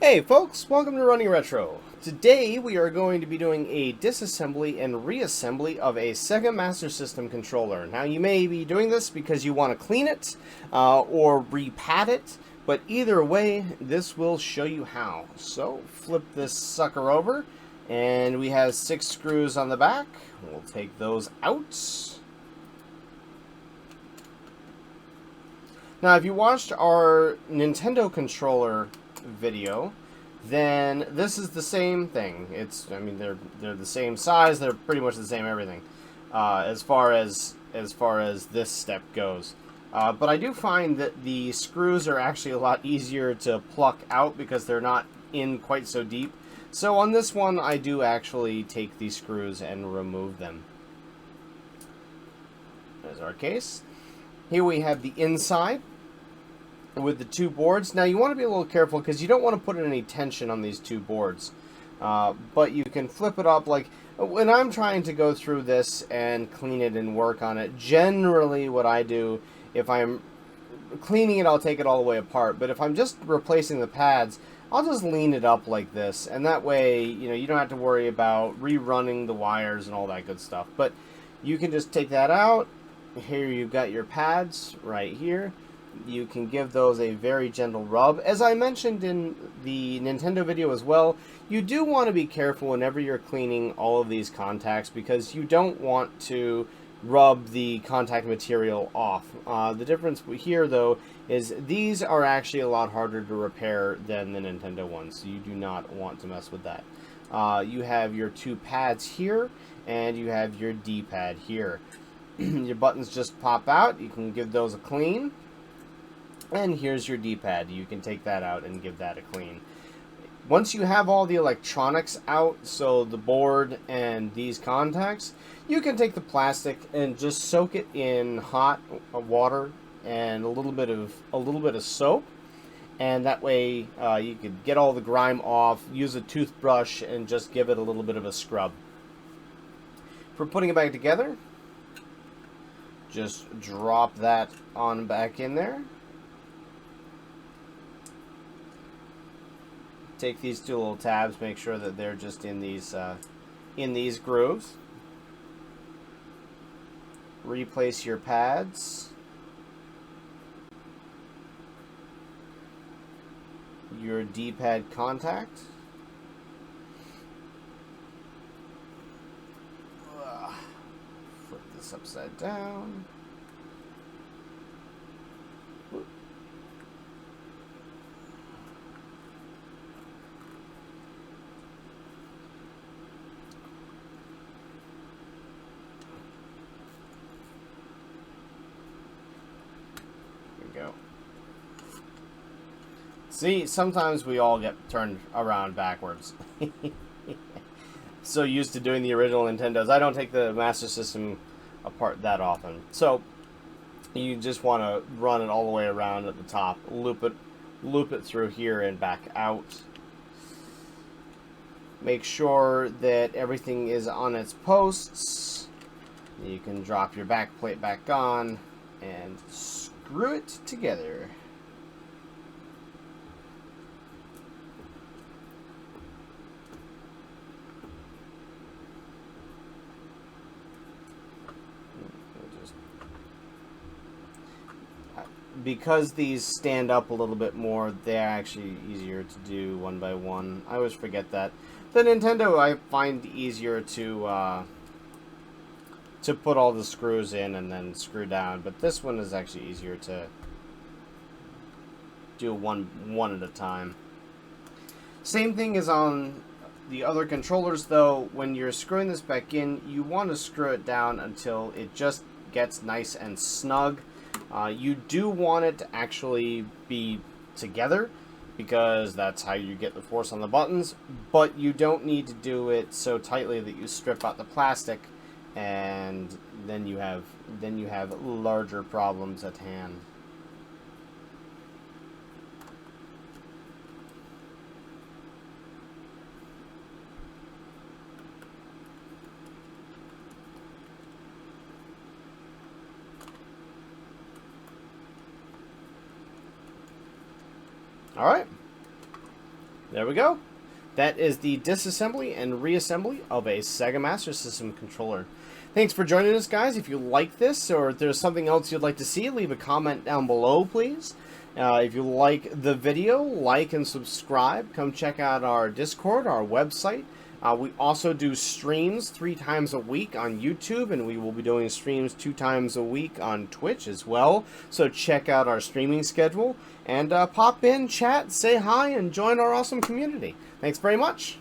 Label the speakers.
Speaker 1: Hey folks, welcome to Running Retro. Today we are going to be doing a disassembly and reassembly of a Sega Master System controller. Now you may be doing this because you want to clean it or repad it, but either way this will show you how. So flip this sucker over and we have 6 screws on the back. We'll take those out. Now if you watched our Nintendo controller video, then this is the same thing. I mean, they're the same size. They're pretty much the same everything, as far as this step goes. But I do find that the screws are actually a lot easier to pluck out because they're not in quite so deep. So on this one, I do actually take these screws and remove them. There's our case. Here we have the inside with the 2 boards. Now you want to be a little careful because you don't want to put any tension on these 2 boards. But you can flip it up. Like when I'm trying to go through this and clean it and work on it, generally what I do, if I'm cleaning it, I'll take it all the way apart. But if I'm just replacing the pads, I'll just lean it up like this. And that way, you don't have to worry about rerunning the wires and all that good stuff. But you can just take that out. Here you've got your pads right here. You can give those a very gentle rub. As I mentioned in the Nintendo video as well, you do want to be careful whenever you're cleaning all of these contacts because you don't want to rub the contact material off. The difference here, though, is these are actually a lot harder to repair than the Nintendo ones, so you do not want to mess with that. You have your 2 pads here, and you have your D-pad here. Your buttons just pop out. You can give those a clean. And here's your D-pad. You can take that out and give that a clean. Once you have all the electronics out, so the board and these contacts, you can take the plastic and just soak it in hot water and a little bit of soap, and that way you could get all the grime off. Use a toothbrush and just give it a little bit of a scrub. For putting it back together, just drop that on back in there. Take these 2 little tabs, make sure that they're just in these grooves. Replace your pads. Your D-pad contact. Flip this upside down. Go. See, sometimes we all get turned around backwards. So used to doing the original Nintendos. I don't take the Master System apart that often. So you just want to run it all the way around at the top, loop it through here and back out. Make sure that everything is on its posts. You can drop your back plate back on and screw it together. Because these stand up a little bit more, they're actually easier to do one by one. I always forget that. The Nintendo I find easier to put all the screws in and then screw down, but this one is actually easier to do one at a time. Same thing as on the other controllers, though. When you're screwing this back in, you want to screw it down until it just gets nice and snug. You do want it to actually be together because that's how you get the force on the buttons, but you don't need to do it so tightly that you strip out the plastic and then you have larger problems at hand. All right. There we go. That is the disassembly and reassembly of a Sega Master System controller. Thanks for joining us, guys. If you like this or if there's something else you'd like to see, leave a comment down below, please. If you like the video, like and subscribe. Come check out our Discord, our website. We also do streams 3 times a week on YouTube, and we will be doing streams 2 times a week on Twitch as well. So check out our streaming schedule and pop in, chat, say hi, and join our awesome community. Thanks very much.